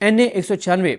NA 196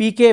PK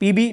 PB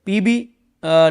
PB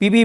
PB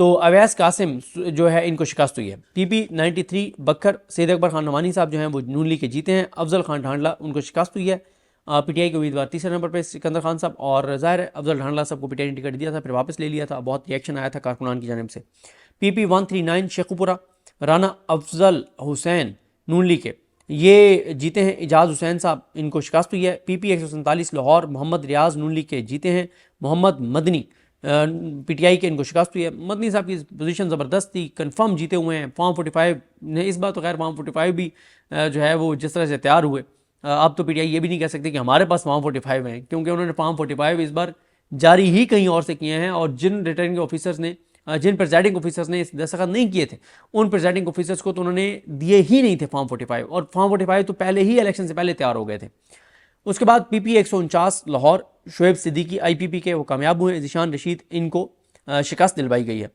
تو اویس قاسم جو ہے ان کو شکست ہوئی ہے. PP93 بکر سید اکبر خان نعمانی صاحب جو ہیں وہ نون لیگ کے جیتے ہیں. افضل خان ڈھانڈلا ان کو شکست ہوئی ہے. PTI کے امیدوار تیسرے نمبر پہ سکندر خان صاحب, اور ظاہر ہے افضل ڈھانڈلا صاحب کو PTI نے ٹکٹ دیا تھا پھر واپس لے لیا تھا, بہت ریئیکشن آیا تھا کارکنان کی جانب سے. PP139 شیخوپورہ رانا افضل حسین نون لیگ کے یہ جیتے ہیں. اجاز حسین صاحب ان کو شکست ہوئی ہے. PP147 لاہور محمد ریاض نون لیگ کے جیتے ہیں. محمد مدنی PTI کے ان کو شکست ہوئی ہے. مدنی صاحب کی پوزیشن زبردست تھی, کنفرم جیتے ہوئے ہیں. فارم 45 نے اس بار تو خیر فارم 45 بھی جو ہے وہ جس طرح سے تیار ہوئے, اب تو PTI یہ بھی نہیں کہہ سکتے کہ ہمارے پاس فارم 45 ہیں, کیونکہ انہوں نے فارم 45 اس بار جاری ہی کہیں اور سے کیے ہیں, اور جن ریٹرننگ آفیسرز نے جن پریزائڈنگ آفیسرز نے دستخط نہیں کیے تھے ان پریزائڈنگ آفیسرز کو تو انہوں نے دیے ہی نہیں تھے فارم 45, اور فارم 45 تو پہلے ہی الیکشن سے پہلے تیار ہو گئے تھے. اس کے بعد PP149 لاہور شعیب صدیقی IPP کے وہ کامیاب ہوئے. ذیشان رشید ان کو شکست دلوائی گئی ہے.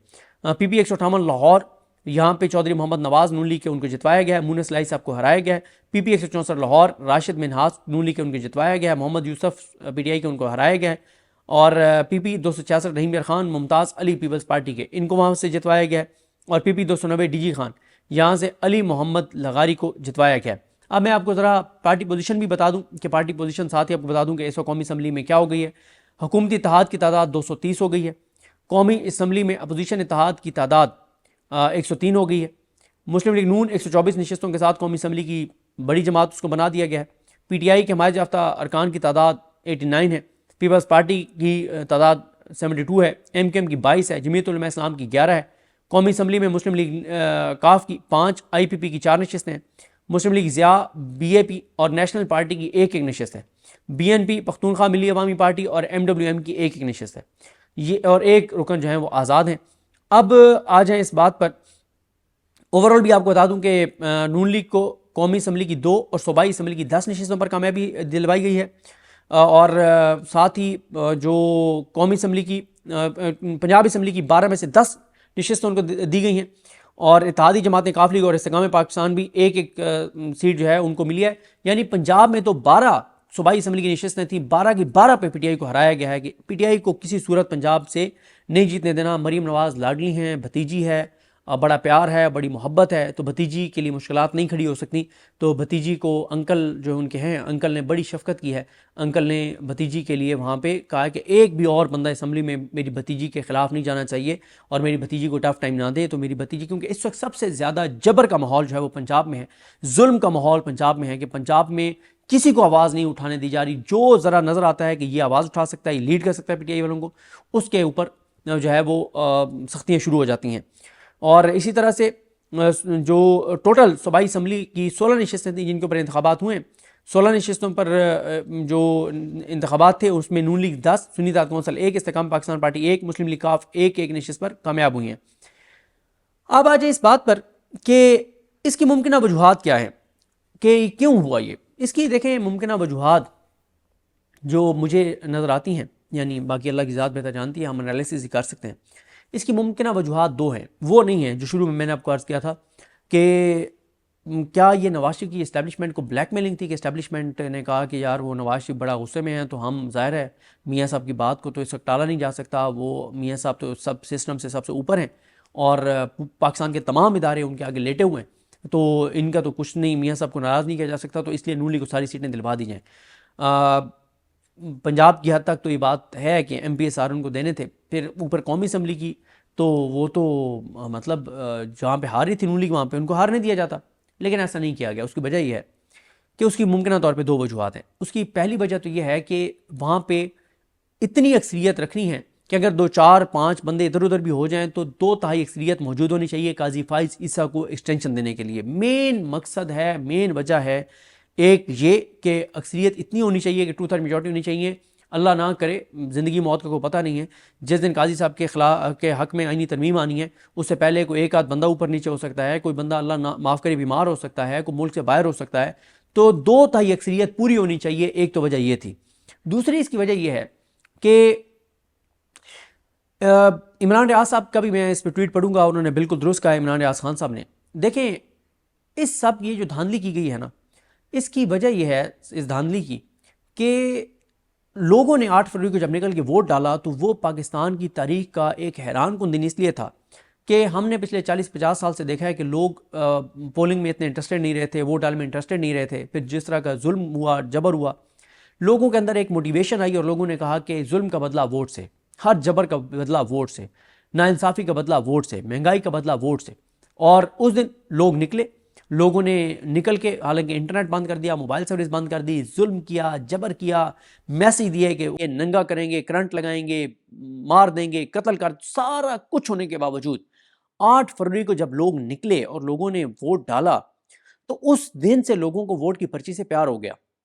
PP158 لاہور یہاں پہ چودھری محمد نواز نون لیگ کے ان کو جتوایا گیا ہے. مونس لائی صاحب کو ہرایا گیا ہے. PP164 لاہور راشد منہاس نون لیگ کے ان کو جتوایا گیا ہے. محمد یوسف PTI کے ان کو ہرایا گیا ہے. اور PP266 رحیم یار خان ممتاز علی پیپلز پارٹی کے ان کو وہاں سے جتوایا گیا ہے. اور PP290 DG خان یہاں سے علی محمد لغاری کو جتوایا گیا ہے. اب میں آپ کو ذرا پارٹی پوزیشن بھی بتا دوں کہ پارٹی پوزیشن ساتھ ہی آپ کو بتا دوں کہ اس وقت قومی اسمبلی میں کیا ہو گئی ہے. حکومتی اتحاد کی تعداد 230 ہو گئی ہے. قومی اسمبلی میں اپوزیشن اتحاد کی تعداد 103 ہو گئی ہے. مسلم لیگ نون 124 نشستوں کے ساتھ قومی اسمبلی کی بڑی جماعت اس کو بنا دیا گیا ہے. PTI کے حمایت یافتہ ارکان کی تعداد 89 ہے. پیپلز پارٹی کی تعداد 72 ہے. MKM کی 22 ہے. جمعیت علماء اسلام کی 11 ہے. قومی اسمبلی میں مسلم لیگ کاف کی 5, IPP کی 4 نشستیں ہیں. مسلم لیگ ضیاء BAP اور نیشنل پارٹی کی ایک نشست ہے. BNP پختونخوا ملی عوامی پارٹی اور MWM کی ایک نشست ہے. یہ اور ایک رکن جو ہیں وہ آزاد ہیں. اب آ جائیں اس بات پر, اوورال بھی آپ کو بتا دوں کہ نون لیگ کو قومی اسمبلی کی 2 اور صوبائی اسمبلی کی 10 نشستوں پر کامیابی دلوائی گئی ہے. اور ساتھ ہی جو قومی اسمبلی کی پنجاب اسمبلی کی 12 میں سے 10 نشستیں ان کو دی گئی ہیں. اور اتحادی جماعتیں کاف لیگ اور استحکام پاکستان بھی ایک سیٹ جو ہے ان کو ملی ہے. یعنی پنجاب میں تو 12 صوبائی اسمبلی کی نشستیں تھیں, 12 کی 12 پہ PTI کو ہرایا گیا ہے کہ PTI کو کسی صورت پنجاب سے نہیں جیتنے دینا. مریم نواز لاڈلی ہیں, بھتیجی ہے, بڑا پیار ہے, بڑی محبت ہے, تو بھتیجی کے لیے مشکلات نہیں کھڑی ہو سکتی. تو بھتیجی کو انکل جو ان کے ہیں, انکل نے بڑی شفقت کی ہے. انکل نے بھتیجی کے لیے وہاں پہ کہا کہ ایک بھی اور بندہ اسمبلی میں میری بھتیجی کے خلاف نہیں جانا چاہیے اور میری بھتیجی کو ٹف ٹائم نہ دے. تو میری بھتیجی, کیونکہ اس وقت سب سے زیادہ جبر کا ماحول جو ہے وہ پنجاب میں ہے, ظلم کا ماحول پنجاب میں ہے, کہ پنجاب میں کسی کو آواز نہیں اٹھانے دی جا رہی. جو ذرا نظر آتا ہے کہ یہ آواز اٹھا سکتا ہے, یہ لیڈ کر سکتا ہے PTI والوں کو, اس کے اوپر جو ہے وہ سختیاں شروع ہو جاتی ہیں. اور اسی طرح سے جو ٹوٹل صوبائی اسمبلی کی 16 نشستیں تھیں جن کے اوپر انتخابات ہوئے, 16 نشستوں پر جو انتخابات تھے اس میں نون لیگ 10, سنی اتحاد کونسل 1, استحکام پاکستان پارٹی 1, مسلم لیگ کاف 1 نشست پر کامیاب ہوئی ہیں. اب آ جائیں اس بات پر کہ اس کی ممکنہ وجوہات کیا ہیں, کہ کیوں ہوا یہ. اس کی دیکھیں ممکنہ وجوہات جو مجھے نظر آتی ہیں, یعنی باقی اللہ کی ذات بہتر جانتی ہے, ہم انالیسس ہی کر سکتے ہیں. اس کی ممکنہ وجوہات 2 ہیں, وہ نہیں ہیں جو شروع میں نے آپ کو عرض کیا تھا کہ کیا یہ نواز شریف کی اسٹیبلشمنٹ کو بلیک میلنگ تھی, کہ اسٹیبلشمنٹ نے کہا کہ یار وہ نواز شریف بڑا غصے میں ہیں, تو ہم ظاہر ہے میاں صاحب کی بات کو تو اس وقت ٹالا نہیں جا سکتا, وہ میاں صاحب تو سب سسٹم سے سب سے اوپر ہیں اور پاکستان کے تمام ادارے ان کے آگے لیٹے ہوئے ہیں, تو ان کا تو کچھ نہیں, میاں صاحب کو ناراض نہیں کیا جا سکتا, تو اس لیے نون لیگ کو ساری سیٹیں دلوا دی جائیں. پنجاب کی حد تک تو یہ بات ہے کہ MPSR ان کو دینے تھے. پھر اوپر قومی اسمبلی کی تو وہ تو مطلب جہاں پہ ہار رہی تھی نون لیگ وہاں پہ ان کو ہار نہیں دیا جاتا, لیکن ایسا نہیں کیا گیا. اس کی وجہ یہ ہے کہ اس کی ممکنہ طور پہ 2 وجوہات ہیں. اس کی پہلی وجہ تو یہ ہے کہ وہاں پہ اتنی اکثریت رکھنی ہے کہ اگر 2 4 5 بندے ادھر ادھر بھی ہو جائیں تو 2/3 اکثریت موجود ہونی چاہیے قاضی فائز عیسیٰ کو ایکسٹینشن دینے کے لیے. مین مقصد ہے, مین وجہ ہے ایک یہ کہ اکثریت اتنی ہونی چاہیے کہ 2/3 میجورٹی ہونی چاہیے. اللہ نہ کرے, زندگی موت کا کوئی پتہ نہیں ہے, جس دن قاضی صاحب کے خلاف کے حق میں آئینی ترمیم آنی ہے اس سے پہلے کوئی ایک آدھ بندہ اوپر نیچے ہو سکتا ہے, کوئی بندہ اللہ معاف کرے بیمار ہو سکتا ہے, کوئی ملک سے باہر ہو سکتا ہے. تو 2/3 اکثریت پوری ہونی چاہیے. ایک تو وجہ یہ تھی. دوسری اس کی وجہ یہ ہے کہ عمران ریاض صاحب کا بھی میں اس پہ ٹویٹ پڑھوں گا, انہوں نے بالکل درست کہا. عمران ریاض خان صاحب نے, دیکھیں اس سب یہ جو دھاندلی کی گئی ہے نا, اس کی وجہ یہ ہے اس دھاندلی کی کہ لوگوں نے 8 فروری کو جب نکل کے ووٹ ڈالا تو وہ پاکستان کی تاریخ کا ایک حیران کن دن اس لیے تھا کہ ہم نے پچھلے 40-50 سال سے دیکھا ہے کہ لوگ پولنگ میں اتنے انٹرسٹڈ نہیں رہے تھے، ووٹ ڈالنے میں انٹرسٹڈ نہیں رہے تھے. پھر جس طرح کا ظلم ہوا، جبر ہوا، لوگوں کے اندر ایک موٹیویشن آئی اور لوگوں نے کہا کہ ظلم کا بدلہ ووٹ سے، ہر جبر کا بدلہ ووٹ سے، ناانصافی کا بدلہ ووٹ سے، مہنگائی کا بدلہ ووٹ سے. اور اس دن لوگ نکلے، لوگوں نے نکل کے حالانکہ انٹرنیٹ بند کر دیا، موبائل سروس بند کر دی، ظلم کیا، جبر کیا، میسیج دیے کہ یہ ننگا کریں گے، کرنٹ لگائیں گے، مار دیں گے، قتل کر، سارا کچھ ہونے کے باوجود 8 فروری کو جب لوگ نکلے اور لوگوں نے ووٹ ڈالا تو اس دن سے لوگوں کو ووٹ کی پرچی سے پیار ہو گیا.